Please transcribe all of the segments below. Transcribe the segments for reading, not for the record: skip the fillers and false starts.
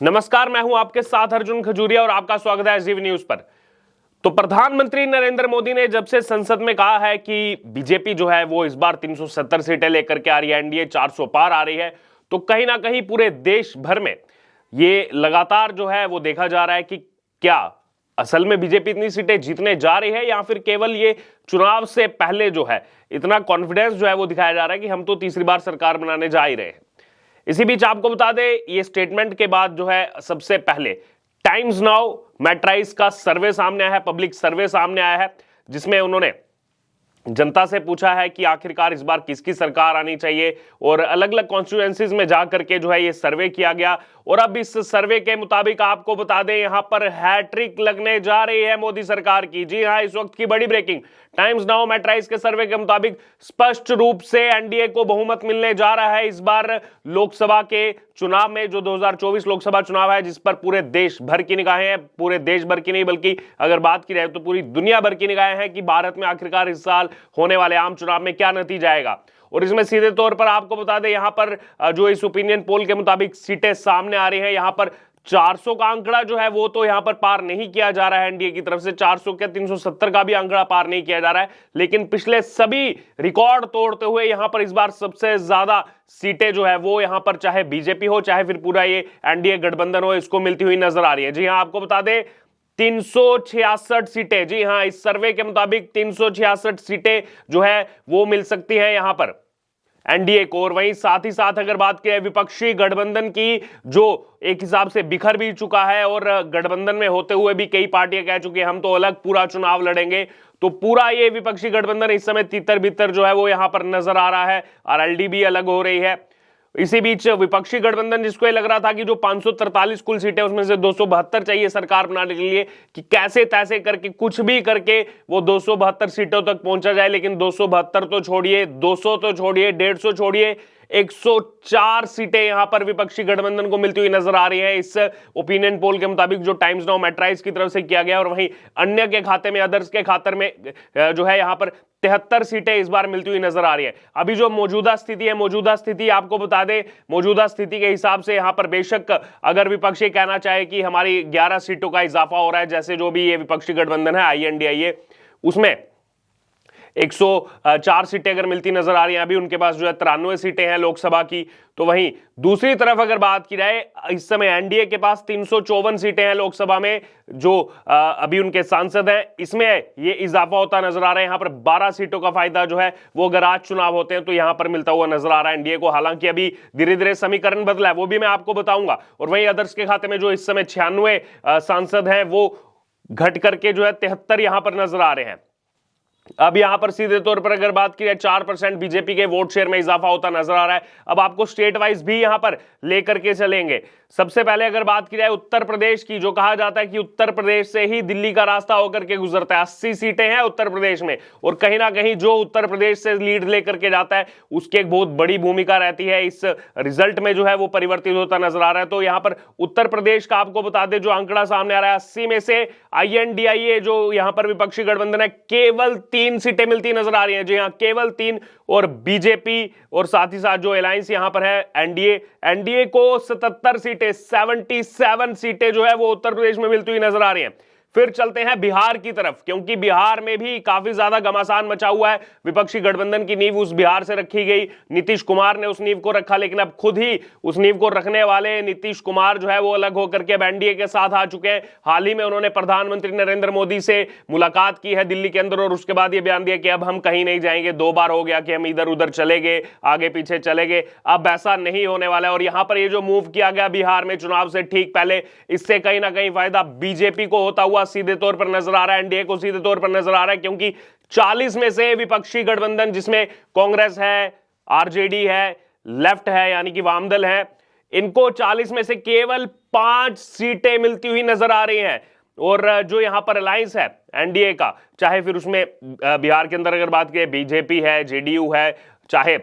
नमस्कार, मैं हूं आपके साथ अर्जुन खजूरिया और आपका स्वागत है जीव न्यूज पर। तो प्रधानमंत्री नरेंद्र मोदी ने जब से संसद में कहा है कि बीजेपी जो है वो इस बार 370 सीटें लेकर के आ रही है, एनडीए 400 पार आ रही है, तो कहीं ना कहीं पूरे देश भर में ये लगातार जो है वो देखा जा रहा है कि क्या असल में बीजेपी इतनी सीटें जीतने जा रही है या फिर केवल ये चुनाव से पहले जो है इतना कॉन्फिडेंस जो है वो दिखाया जा रहा है कि हम तो तीसरी बार सरकार बनाने जा ही रहे हैं। इसी बीच आपको बता दें, ये स्टेटमेंट के बाद जो है सबसे पहले टाइम्स नाउ मैट्राइस का सर्वे सामने आया है, पब्लिक सर्वे सामने आया है, जिसमें उन्होंने जनता से पूछा है कि आखिरकार इस बार किसकी सरकार आनी चाहिए और अलग अलग कॉन्स्टिट्यूएंसीज में जा करके जो है ये सर्वे किया गया। और अब इस सर्वे के मुताबिक आपको बता दें, यहां पर हैट्रिक लगने जा रही है मोदी सरकार की। जी हां, इस वक्त की बड़ी ब्रेकिंग, टाइम्स नाउ मैट्राइस के सर्वे के मुताबिक स्पष्ट रूप से एनडीए को बहुमत मिलने जा रहा है इस बार लोकसभा के चुनाव में, जो 2024 लोकसभा चुनाव है, जिस पर पूरे देश भर की निगाहें हैं। पूरे देश भर की नहीं बल्कि अगर बात की जाए तो पूरी दुनिया भर की निगाहें हैं कि भारत में आखिरकार इस साल होने वाले आम चुनाव में क्या नतीजा आएगा। और इसमें सीधे तौर पर आपको बता दें, यहां पर जो इस ओपिनियन पोल के मुताबिक सीटें सामने आ रही हैं, यहां पर 400 का आंकड़ा जो है वो तो यहां पर पार नहीं किया जा रहा है एनडीए की तरफ से, 400 के 370 का भी आंकड़ा पार नहीं किया जा रहा है, लेकिन पिछले सभी रिकॉर्ड तोड़ते हुए यहां पर इस बार सबसे ज्यादा सीटें जो है वो यहां पर चाहे बीजेपी हो चाहे फिर पूरा ये एनडीए गठबंधन हो, इसको मिलती हुई नजर आ रही है। जी हां, आपको बता दें 366 सीटें, जी हां, इस सर्वे के मुताबिक 366 सीटें जो है वो मिल सकती हैं यहां पर एनडीए को। और वहीं साथ ही साथ अगर बात की विपक्षी गठबंधन की, जो एक हिसाब से बिखर भी चुका है और गठबंधन में होते हुए भी कई पार्टियां कह चुकी हैं हम तो अलग पूरा चुनाव लड़ेंगे, तो पूरा ये विपक्षी गठबंधन इस समय तितर बितर जो है वो यहां पर नजर आ रहा है। आरएलडी भी अलग हो रही है। इसी बीच विपक्षी गठबंधन, जिसको ये लग रहा था कि जो 543 कुल सीटें उसमें से 272 चाहिए सरकार बनाने के लिए, कि कैसे तैसे करके कुछ भी करके वो 272 सीटों तक पहुंचा जाए, लेकिन 272 तो छोड़िए, 200 तो छोड़िए, 150 छोड़िए, 104 सीटें यहां पर विपक्षी गठबंधन को मिलती हुई नजर आ रही है इस ओपिनियन पोल के मुताबिक, जो टाइम्स नाउ मैट्राइस की तरफ से किया गया। और वहीं अन्य के खाते में, अदर्स के खाते में जो है यहां पर 73 सीटें इस बार मिलती हुई नजर आ रही है। अभी जो मौजूदा स्थिति है, मौजूदा स्थिति आपको बता दें, मौजूदा स्थिति के हिसाब से यहां पर बेशक अगर विपक्ष ये कहना चाहे कि हमारी 11 सीटों का इजाफा हो रहा है, जैसे जो भी ये विपक्षी गठबंधन है आईएनडीआईए, उसमें 104 सीटें अगर मिलती नजर आ रही हैं, अभी उनके पास जो है 93 सीटें हैं लोकसभा की। तो वहीं दूसरी तरफ अगर बात की जाए, इस समय एनडीए के पास 354 सीटें हैं लोकसभा में, जो अभी उनके सांसद हैं, इसमें ये इजाफा होता नजर आ रहा है। यहां पर 12 सीटों का फायदा जो है वो अगर आज चुनाव होते हैं तो यहां पर मिलता हुआ नजर आ रहा है एनडीए को। हालांकि अभी धीरे धीरे समीकरण बदला है, वो भी मैं आपको बताऊंगा। और वहीं अदर्स के खाते में जो इस समय 96 सांसद हैं, वो घट करके जो है 73 यहां पर नजर आ रहे हैं। अब यहां पर सीधे तौर पर अगर बात की जाए, 4% बीजेपी के वोट शेयर में इजाफा होता नजर आ रहा है। अब आपको स्टेट वाइज भी यहां पर लेकर के चलेंगे। सबसे पहले अगर बात की जाए उत्तर प्रदेश की, जो कहा जाता है कि उत्तर प्रदेश से ही दिल्ली का रास्ता होकर के गुजरता है, 80 सीटें हैं उत्तर प्रदेश में, और कहीं ना कहीं जो उत्तर प्रदेश से लीड लेकर के जाता है उसकी एक बहुत बड़ी भूमिका रहती है इस रिजल्ट में, जो है वो परिवर्तित होता नजर आ रहा है। तो यहां पर उत्तर प्रदेश का आपको बता दें जो आंकड़ा सामने आ रहा है, 80 में से आईएनडीआईए जो यहां पर विपक्षी गठबंधन है, केवल 3 सीटें मिलती नजर आ रही हैं। जी हां, केवल 3। और बीजेपी और साथ ही साथ जो अलायंस यहां पर है एनडीए को 77 सीटें जो है वो उत्तर प्रदेश में मिलती हुई नजर आ रही हैं। फिर चलते हैं बिहार की तरफ, क्योंकि बिहार में भी काफी ज्यादा घमासान मचा हुआ है। विपक्षी गठबंधन की नींव उस बिहार से रखी गई, नीतीश कुमार ने उस नींव को रखा, लेकिन अब खुद ही उस नींव को रखने वाले नीतीश कुमार जो है वो अलग होकर के एनडीए के साथ आ चुके हैं। हाल ही में उन्होंने प्रधानमंत्री नरेंद्र मोदी से मुलाकात की है दिल्ली के अंदर, और उसके बाद ये बयान दिया कि अब हम कहीं नहीं जाएंगे। 2 बार हो गया कि हम इधर उधर चले गए, आगे पीछे चले गए, अब ऐसा नहीं होने वाला है। और यहां पर ये जो मूव किया गया बिहार में चुनाव से ठीक पहले, इससे कहीं ना कहीं फायदा बीजेपी को होता हुआ सीधे तौर पर नजर आ रहा है, एनडीए को सीधे तौर पर नजर आ रहा है, क्योंकि 40 में से विपक्षी गठबंधन, जिसमें कांग्रेस है, आरजेडी है, लेफ्ट है यानी कि वामदल है, इनको 40 में से केवल 5 सीटें मिलती हुई नजर आ रही हैं। और जो यहां पर अलायंस है एनडीए का, चाहे फिर उसमें बिहार के अंदर अगर बात करें बीजेपी है, जेडीयू है, चाहे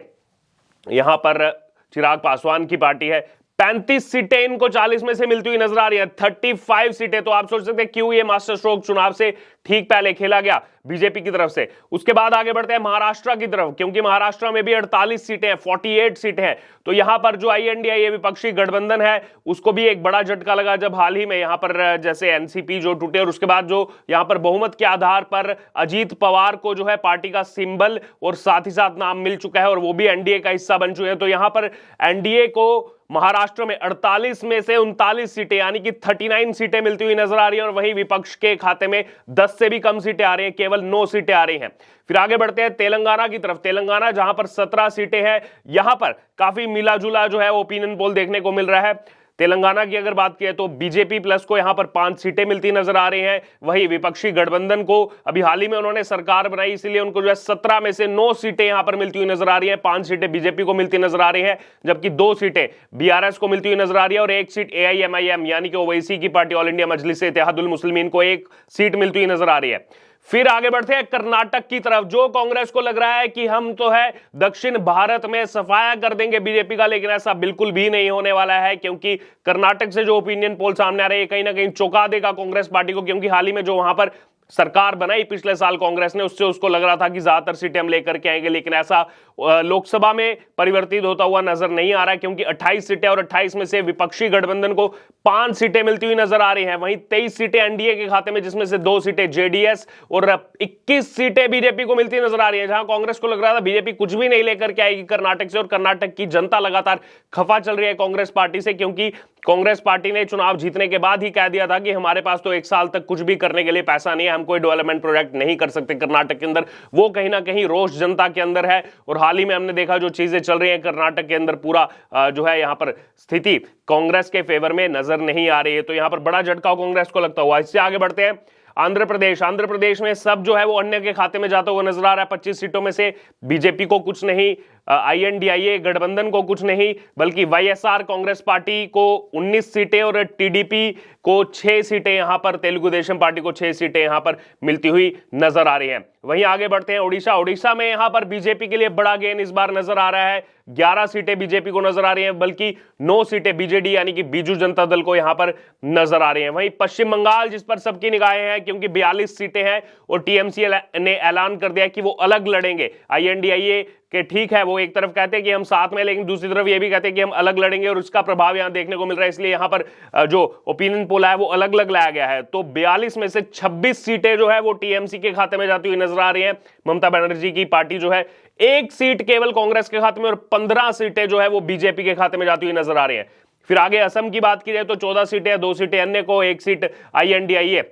यहां पर चिराग पासवान की पार्टी है, 35 सीटें इनको 40 में से मिलती हुई नजर आ रही है, 35 सीटें। तो आप सोच सकते हैं क्यों ये मास्टर स्ट्रोक चुनाव से ठीक पहले खेला गया बीजेपी की तरफ से। उसके बाद आगे बढ़ते हैं महाराष्ट्र की तरफ, क्योंकि महाराष्ट्र में भी 48 सीटें हैं, 48 सीटें हैं। तो यहां पर जो INDIA विपक्षी गठबंधन है उसको भी एक बड़ा झटका लगा जब हाल ही में यहां पर जैसे एनसीपी जो टूटे, और उसके बाद जो यहां पर बहुमत के आधार पर अजीत पवार को जो है पार्टी का सिंबल और साथ ही साथ नाम मिल चुका है और वो भी एनडीए का हिस्सा बन चुके हैं। तो यहां पर एनडीए को महाराष्ट्र में 48 में से 39 सीटें यानी कि 39 सीटें मिलती हुई नजर आ रही है, और वहीं विपक्ष के खाते में 10 से भी कम सीटें आ रही हैं, केवल 9 सीटें आ रही हैं। फिर आगे बढ़ते हैं तेलंगाना की तरफ। तेलंगाना जहां पर 17 सीटें हैं, यहां पर काफी मिला जुला जो है ओपिनियन पोल देखने को मिल रहा है। तेलंगाना की अगर बात की तो बीजेपी प्लस को यहां पर 5 सीटें मिलती नजर आ रही हैं। वहीं विपक्षी गठबंधन को अभी हाल ही में उन्होंने सरकार बनाई, इसलिए उनको जो है 17 में से 9 सीटें यहां पर मिलती हुई नजर आ रही हैं। 5 सीटें बीजेपी को मिलती नजर आ रही है, जबकि 2 सीटें बीआरएस को मिलती हुई नजर आ रही है और 1 सीट AIMIM यानी कि ओवैसी की पार्टी ऑल इंडिया मजलिस इत्तेहादुल मुस्लिमीन को 1 सीट मिलती हुई नजर आ रही है। फिर आगे बढ़ते हैं कर्नाटक की तरफ। जो कांग्रेस को लग रहा है कि हम तो है दक्षिण भारत में सफाया कर देंगे बीजेपी का, लेकिन ऐसा बिल्कुल भी नहीं होने वाला है, क्योंकि कर्नाटक से जो ओपिनियन पोल सामने आ रहे हैं कहीं ना कहीं चौंका देगा कांग्रेस पार्टी को। क्योंकि हाल ही में जो वहां पर सरकार बनाई पिछले साल कांग्रेस ने, उससे उसको लग रहा था कि ज्यादातर सीटें हम लेकर के आएंगे, लेकिन ऐसा लोकसभा में परिवर्तित होता हुआ नजर नहीं आ रहा है, क्योंकि 28 सीटें और 28 में से विपक्षी गठबंधन को 5 सीटें मिलती हुई नजर आ रही हैं। वहीं 23 सीटें एनडीए के खाते में, जिसमें से 2 सीटें जेडीएस और 21 सीटें बीजेपी को मिलती नजर आ रही है। जहां कांग्रेस को लग रहा था बीजेपी कुछ भी नहीं लेकर के आएगी कर्नाटक से, और कर्नाटक की जनता लगातार खफा चल रही है कांग्रेस पार्टी से, क्योंकि कांग्रेस पार्टी ने चुनाव जीतने के बाद ही कह दिया था कि हमारे पास तो 1 साल तक कुछ भी करने के लिए पैसा नहीं है, हम कोई डेवलपमेंट प्रोजेक्ट नहीं कर सकते कर्नाटक के अंदर। वो कहीं ना कहीं रोष जनता के अंदर है, और हाल ही में हमने देखा जो चीजें चल रही हैं कर्नाटक के अंदर, पूरा जो है यहां पर स्थिति कांग्रेस के फेवर में नजर नहीं आ रही है। तो यहां पर बड़ा झटका कांग्रेस को लगता हुआ। इससे आगे बढ़ते हैं आंध्र प्रदेश। आंध्र प्रदेश में सब जो है वो अन्य के खाते में जाता हुआ नजर आ रहा है। 25 सीटों में से बीजेपी को कुछ नहीं, INDIA गठबंधन को कुछ नहीं, बल्कि YSR कांग्रेस पार्टी को 19 सीटें और TDP को 6 सीटें, यहां पर तेलुगु देशम पार्टी को 6 सीटें यहां पर मिलती हुई नजर आ रही हैं। वहीं आगे बढ़ते हैं उड़ीसा। उड़ीसा में यहां पर बीजेपी के लिए बड़ा गेन इस बार नजर आ रहा है। 11 सीटें बीजेपी को नजर आ रही हैं, बल्कि 9 सीटें BJD यानी कि बीजू जनता दल को यहां पर नजर आ रही हैं। वहीं पश्चिम बंगाल, जिस पर सबकी निगाहें हैं, क्योंकि 42 सीटें हैं और TMC ने ऐलान कर दिया कि वो अलग लड़ेंगे। INDIA कि ठीक है, वो एक तरफ कहते हैं कि हम साथ में, लेकिन दूसरी तरफ ये भी कहते हैं कि हम अलग लड़ेंगे, और उसका प्रभाव यहां देखने को मिल रहा है। इसलिए यहां पर जो ओपिनियन पोल है वो अलग अलग लाया गया है। तो 42 में से 26 सीटें जो है वो TMC के खाते में जाती हुई नजर आ रही हैं। ममता बनर्जी की पार्टी जो है 1 सीट केवल कांग्रेस के खाते में, और 15 सीटें जो है वो बीजेपी के खाते में जाती हुई नजर आ रही है। फिर आगे असम की बात की जाए तो 14 सीटें, 2 सीटें अन्य को, 1 सीट INDIA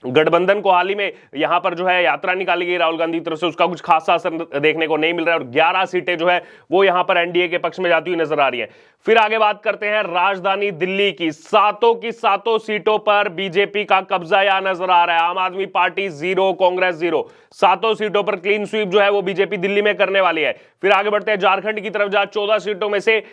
गठबंधन को। हाल ही में यहां पर जो है यात्रा निकाली गई राहुल गांधी की तरफ से, उसका कुछ खासा असर देखने को नहीं मिल रहा है, और 11 सीटें जो है वो यहां पर एनडीए के पक्ष में जाती हुई नजर आ रही है। फिर आगे बात करते हैं राजधानी दिल्ली की। 7 की 7 सीटों पर बीजेपी का कब्जा यहां नजर आ रहा है। आम आदमी पार्टी 0, कांग्रेस 0। 7 सीटों पर क्लीन स्वीप जो है वो बीजेपी दिल्ली में करने वाली है। फिर आगे बढ़ते हैं झारखंड की तरफ, जहां 14 सीटों में से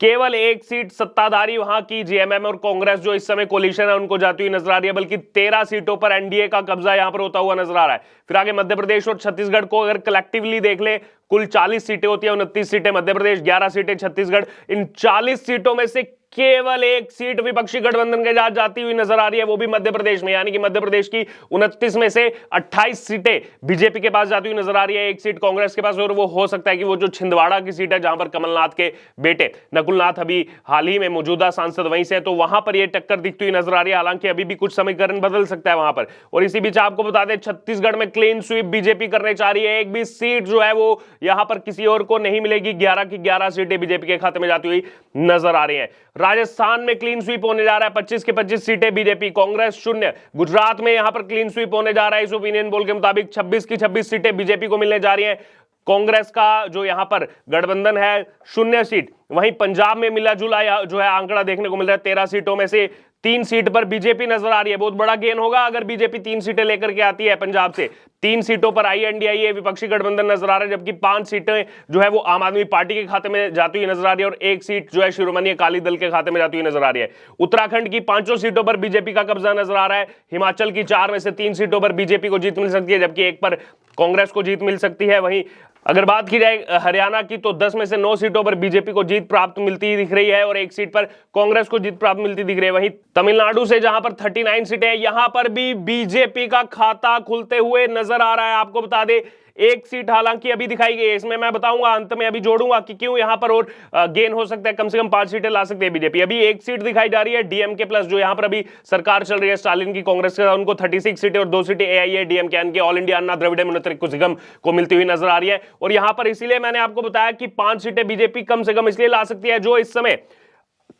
केवल 1 सीट सत्ताधारी वहां की JMM और कांग्रेस जो इस समय कोलिशन है उनको जाती हुई नजर आ रही है, बल्कि 13 सीटों पर एनडीए का कब्जा यहां पर होता हुआ नजर आ रहा है। फिर आगे मध्य प्रदेश और छत्तीसगढ़ को अगर कलेक्टिवली देख ले, कुल 40 सीटें होती है, 29 सीटें मध्य प्रदेश, 11 सीटें छत्तीसगढ़। इन 40 सीटों में से केवल 1 सीट विपक्षी गठबंधन के साथ जाती हुई नजर आ रही है, वो भी मध्य प्रदेश में, यानी कि मध्य प्रदेश की 29 में से 28 सीटें बीजेपी के पास जाती हुई नजर आ रही है, 1 सीट कांग्रेस के पास। और वो हो सकता है कि वो जो छिंदवाड़ा की सीट है, जहां पर कमलनाथ के बेटे नकुलनाथ अभी हाल ही में मौजूदा सांसद वहीं से, तो वहां पर ये टक्कर दिखती हुई नजर आ रही है। हालांकि अभी भी कुछ समीकरण बदल सकता है वहां पर। और इसी बीच आपको बता दें, छत्तीसगढ़ में क्लीन स्वीप बीजेपी करने चाह रही है। 1 भी सीट जो है वो यहां पर किसी और को नहीं मिलेगी। 11 की 11 सीटें बीजेपी के खाते में जाती हुई नजर आ रही है। राजस्थान में क्लीन स्वीप होने जा रहा है, 25 की 25 सीटें बीजेपी, कांग्रेस 0। गुजरात में यहां पर क्लीन स्वीप होने जा रहा है, इस ओपिनियन पोल के मुताबिक 26 की 26 सीटें बीजेपी को मिलने जा रही हैं। कांग्रेस का जो यहां पर गठबंधन है 0 सीट। वहीं पंजाब में मिला जुला जो है आंकड़ा देखने को मिल रहा है, 13 सीटों में से 3 सीट पर बीजेपी नजर आ रही है। बहुत बड़ा गेन होगा अगर बीजेपी 3 सीटें लेकर के आती है पंजाब से। 3 सीटों पर INDIA विपक्षी गठबंधन नजर आ रहा है, जबकि 5 सीटें जो है वो आम आदमी पार्टी के खाते में जाती हुई नजर आ रही है, और 1 सीट जो है शिरोमणि अकाली दल के खाते में जाती हुई नजर आ रही है। उत्तराखंड की 5 सीटों पर बीजेपी का कब्जा नजर आ रहा है। हिमाचल की 4 में से 3 सीटों पर बीजेपी को जीत मिल सकती है, जबकि 1 पर कांग्रेस को जीत मिल सकती है। वहीं अगर बात की जाए हरियाणा की तो 10 में से 9 सीटों पर बीजेपी को जीत प्राप्त मिलती दिख रही है और एक सीट पर कांग्रेस को जीत प्राप्त मिलती दिख रही है। वहीं तमिलनाडु से जहां पर 39 सीटें हैं, यहां पर भी बीजेपी का खाता खुलते हुए नजर आ रहा है। आपको बता दें एक सीट हालांकि अभी दिखाई गई है, इसमें मैं बताऊंगा अंत में, अभी जोड़ूंगा कि क्यों यहां पर और गेन हो सकता है, कम से कम 5 सीटें ला सकती है बीजेपी। अभी एक सीट दिखाई जा रही है डीएमके प्लस, जो यहां पर अभी सरकार चल रही है स्टालिन की कांग्रेस के, उनको 36 सीटें और 2 सीटें एआईएडीएमके यानी कि ऑल इंडिया अन्ना द्रविड़ मुनेत्र कुझिगम को मिलती हुई नजर आ रही है। और यहां पर इसीलिए मैंने आपको बताया कि 5 सीटें बीजेपी कम से कम इसलिए ला सकती है, जो इस समय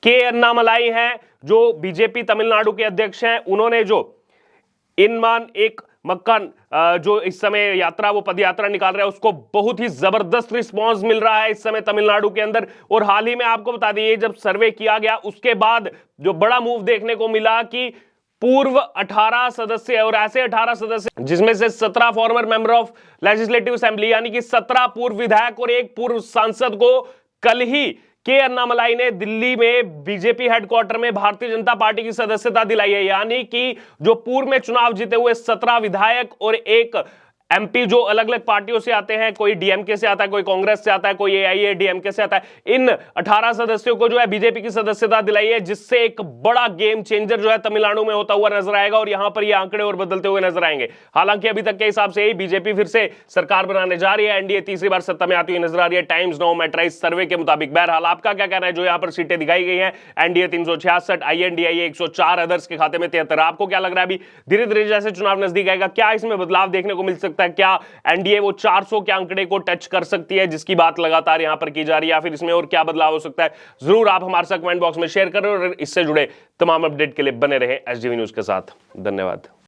के अन्नामलाई हैं, जो बीजेपी तमिलनाडु के अध्यक्ष हैं, उन्होंने जो इनमान एक मक्कन जो इस समय यात्रा वो पद यात्रा निकाल रहा है, उसको बहुत ही जबरदस्त रिस्पांस मिल रहा है इस समय तमिलनाडु के अंदर। और हाल ही में आपको बता दें जब सर्वे किया गया उसके बाद जो बड़ा मूव देखने को मिला कि पूर्व 18 सदस्य और ऐसे 18 सदस्य जिसमें से 17 farmer member of legislative assembly यानी कि 17 पूर्व विधायक और एक पूर्व सांसद को कल ही के अन्नामलाई ने दिल्ली में बीजेपी हेडक्वार्टर में भारतीय जनता पार्टी की सदस्यता दिलाई है। यानी कि जो पूर्व में चुनाव जीते हुए 17 विधायक और एक एमपी जो अलग अलग पार्टियों से आते हैं, कोई डीएमके से आता है, कोई कांग्रेस से आता है, कोई एआईएडीएमके से आता है, इन 18 सदस्यों को जो है बीजेपी की सदस्यता दिलाई है, जिससे एक बड़ा गेम चेंजर जो है तमिलनाडु में होता हुआ नजर आएगा और यहां पर ये आंकड़े और बदलते हुए नजर आएंगे। हालांकि अभी तक के हिसाब से ही बीजेपी फिर से सरकार बनाने जा रही है, एनडीए तीसरी बार सत्ता में आती हुई नजर आ रही है टाइम्स नाउ मेट्राइज सर्वे के मुताबिक। बहरहाल आपका क्या कहना है? जो यहां पर सीटें दिखाई गई हैं, एनडीए 366, आईएनडीआई 104, अदर्स के खाते में 73, आपको क्या लग रहा है अभी धीरे धीरे जैसे चुनाव नजदीक आएगा क्या इसमें बदलाव देखने को मिल सकता है? क्या एनडीए वो 400 के आंकड़े को टच कर सकती है जिसकी बात लगातार यहां पर की जा रही है, या फिर इसमें और क्या बदलाव हो सकता है? जरूर आप हमारे साथ कमेंट बॉक्स में शेयर करें और इससे जुड़े तमाम अपडेट के लिए बने रहें एसडीवी न्यूज के साथ। धन्यवाद।